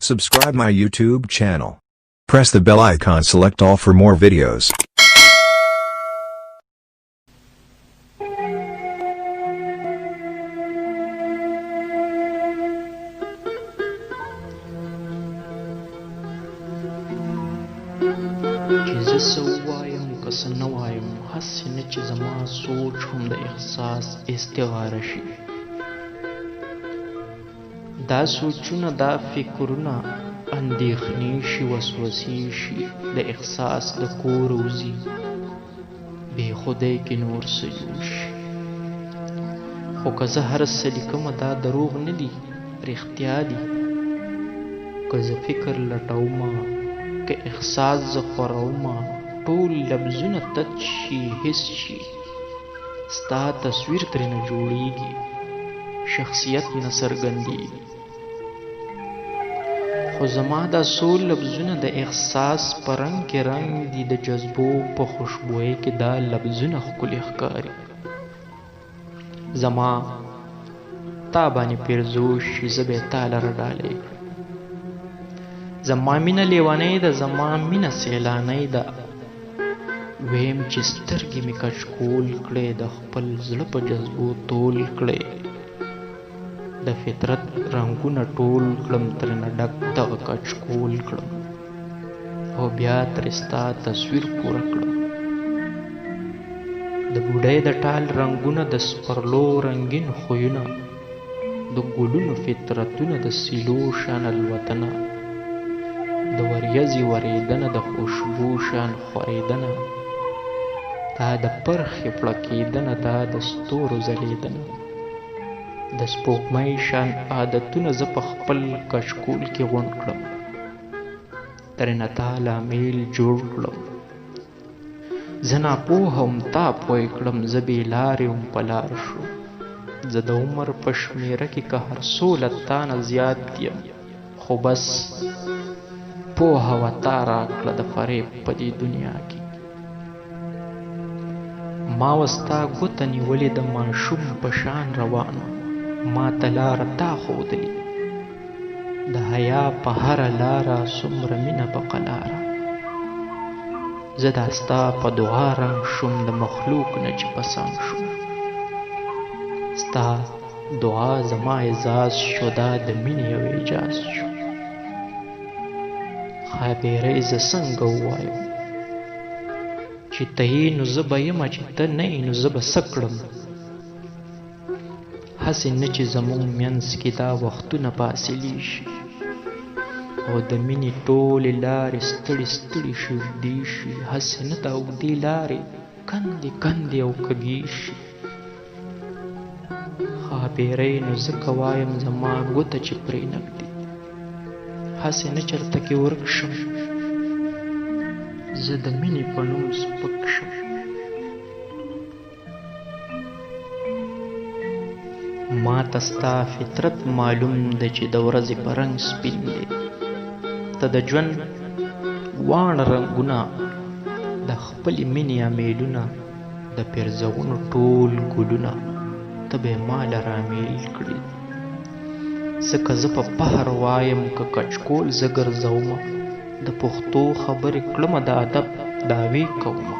Subscribe my YouTube channel. Press the bell icon, select all for more videos. چې زه څه ووایم که څه نه وایم، هسې نه چې زما سوچ هم د احساس استعاره شي. دا سوچونه، دا فکرونه، اندېښنې شي، وسوسې شي، د احساس د کور وځي، بې خدای کې نور څه جوړ شي. خو که زه هر څه لیکمه دا دروغ نه دي، رښتیا دي. که زه فکر لټومه، که احساس زه خورومه، ټول لفظونه تت شي، حس شي، ستا تصویر ترېنه جوړیږي، شخصیت مې نه څرګندېږي. خو زما دا څو لفظونه د احساس په رنګ کې رنګ دي، د جذبو په خوشبویۍ کې دا لفظونه ښکلي ښکاري. زما تا باندې پیرزو شي، زه به یې تا لره ډالۍ کړم. زما مینه لیونۍ ده، زما مینه سیلانۍ ده. ویم چې سترګې مې کچکول کړې، د خپل زړه په جذبو تول کړې، د فطرت رنګونه ټول کړم، ترېنه ډک دغه کچکول کړم، او بیا ترې ستا تصویر پوره کړم. د بوډۍ د ټال رنګونه، د سپرلو رنګین خویونه، د ګلونو فطرتونه، د سیلو شان الوتنه، د وریځې ورېدنه، د خوشبو شان خورېدنه، دا د پرخې پړکېدنه، دا د ستورو ځلېدنه، د سپوږمۍ شان عادتونه زه په خپل کچکول کې غونډ کړم، ترېنه تا لامل جوړ کړم. زه ناپوهه وم، تا پوی کړم، زه بې لارې وم، په لار شوم. زه د عمر په شمېره کې که هر څو له تا نه زیات یم، خو بس پوهه وه تا راکړه د فریب په دې دنیا کې. ما وستا ګوته نیولې د ماشوم په شان روان وم، ما ته لاره تا ښودلې، د حیا په هره لاره څومره مینه په قلاره. زه دا ستا په دعا رنګ شوم، د مخلوق نه چې پسند شوم. ستا دعا زما اعزاز شو، دا د مینې یو اعجاز شو. خاپیرۍ زه څنګه ووایم چې ته یې نو زه به یمه، چې ته نه یې نو زه به څه کړم. هسې نه چې زموږ منځ کې دا وختونه فاصلې شي، او د مینې ټولې لارې ستړي ستړي شي، اوږدې شي. هسې نه دا اوږدې لارې کندې کندې او کږې شي. خاپیرۍ نو ځکه وایم زما ګوته چې پرې نږدې، هسې نه چرته کې ورک شم، زه د مینې په نوم سپک شم. ما ته ستا فطرت معلوم ده چې د ورځې په رنګ سپین دی. ته د ژوند واړه رنګونه، د خپلې مینې امیلونه، د پیرزوونو ټول ګلونه، ته به یې ما له رامیل کړي. ځکه زه په بحر وایم، که کچکول زه ګرځومه، د پښتو خبرې کړمه، د ادب دعوې کومه.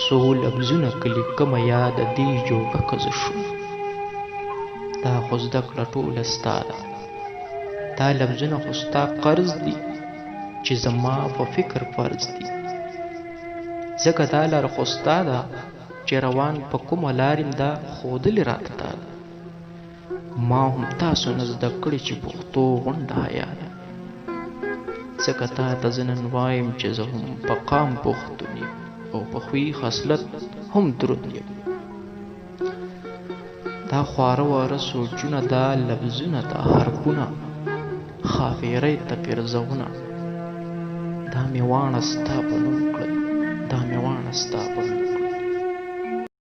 څو لفظونه که لیکمه، یا د دې جوګه که زه شوم. دا خو زده کړه ټوله ستا ده، دا لفظونه خو ستا قرض دي، چې زما په فکر فرض دي. ځکه دا لاره خو ستا ده، چې روان په کومه لار یم، دا ښودلې راته تا ده. ما هم تاسو نه زده کړې چې پښتو غونډه حیا ده. ځکه تا ته زه نن وایم چې زه هم په قام پښتون یم، او په خوی خصلت هم درود یم. دا خواره واره سوچونه، دا لفظونه، دا حرفونه، خاپیرۍ ته پیرزوونه، دا مې واڼه ستا په نوم کړل، دا مې واڼه ستا په نوم.